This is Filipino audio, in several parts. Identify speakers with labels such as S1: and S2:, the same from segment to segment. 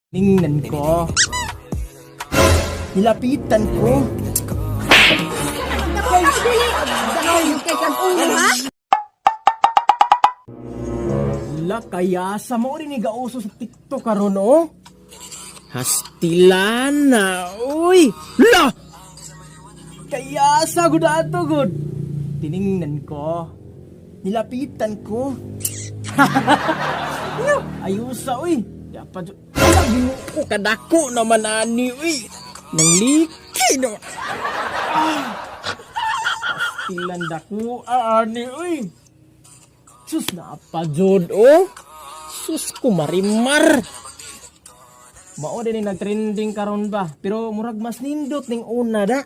S1: Tingnan ko. Nilapitan ko. La kaya sa mo rin igauso sa TikTok karon oh. Hastilana. Uy! La! Kaya sa gud ato gud. Tiningnan ko. Nilapitan ko. Ayusa uy. Dapat ko kadako naman ani uy. Nang liki no. Hastilan dako ani uy. Sus na apa jud oh. Sus ko marimar. Mao din nagtrending karon ba, pero murag mas nindot ning una da.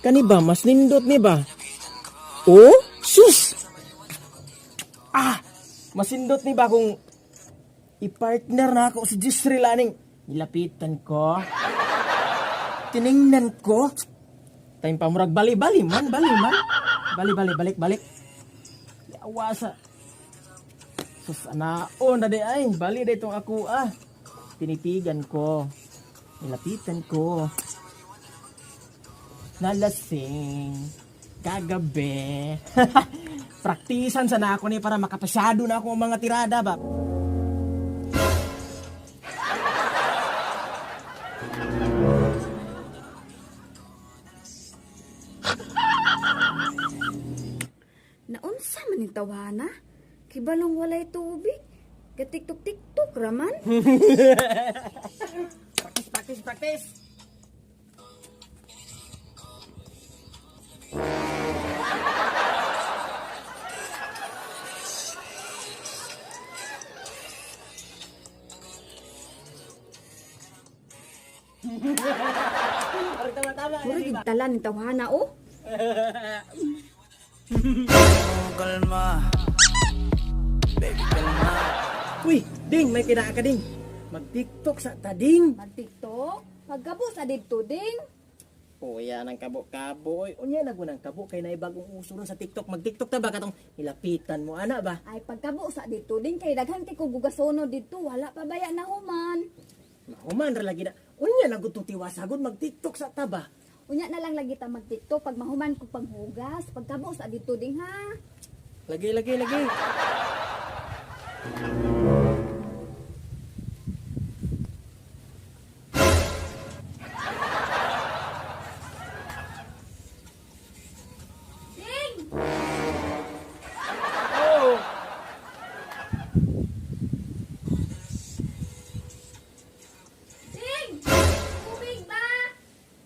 S1: Kani ba mas nindot ni ba? Oh, sus. Mas nindot ni ba kung i-partner na ako si Jisri laning nilapitan ko. Tiningnan ko. Time pa murag bali-bali man. Balik. Yawasa. Sus anaon na di ay, bali da itong ako Tinitigan ko. Nilapitan ko. Nalasing. Kagabi. Praktisan sana ako ni para makapasyado na ako mga tirada ba.
S2: Naunsa man yung tawana? Kibalong walay tubig. Katiktok-tiktok raman.
S1: Practice.
S2: Mura gintala ni tawana oh.
S3: Kalma. Baby, kalma.
S1: Uy, ding, may kinaa ka ding. Mag-TikTok sa tading.
S2: Mag-tiktok? Pagkabo sa dito ding.
S1: O yan ang kabo-kabo. Unya na ng kabo kay na bagong uso ron sa TikTok. Mag-TikTok ta ba katong nilapitan mo ana ba?
S2: Ay pagkabo sa dito ding kay daghan ti ko gugasono dito wala pa baya na human.
S1: Mahuman ra lagi na. Unya na gud tiwasagod mag-TikTok sa taba.
S2: Unya na lang lagi ta mag-tiktok pag mahuman ko panghugas. Pagkabo sa dito ding ha.
S1: Lagi.
S2: Ding!
S1: Oh.
S2: Ding! Tubig ba?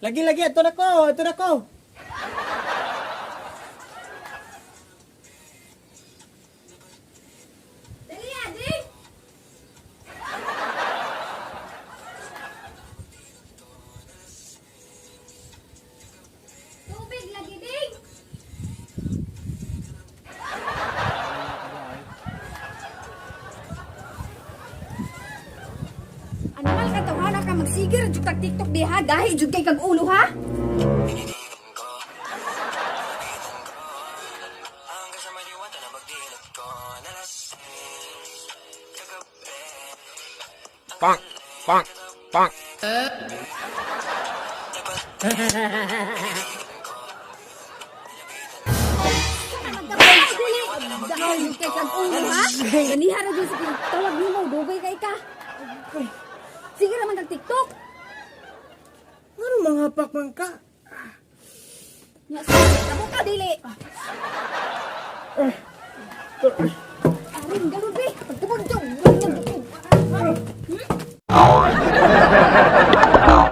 S1: Lagi, ito na ko.
S2: Dali ding! Tubig lagi ding! Animal ka tawala ka magsigir jud kag TikTok diha gahi jud kay kag ulo ha.
S3: Hanggang sa maliwata na magdilot ko. Nalasing. Kagabi.
S4: Pang.
S2: Dahil jud kay kag ulo ha. Ganiha ra jud sa tawag nimo dugay kay ka. Sige naman kag TikTok.
S1: Ano mga pakman ka?
S2: Nya sa kamo ka dili.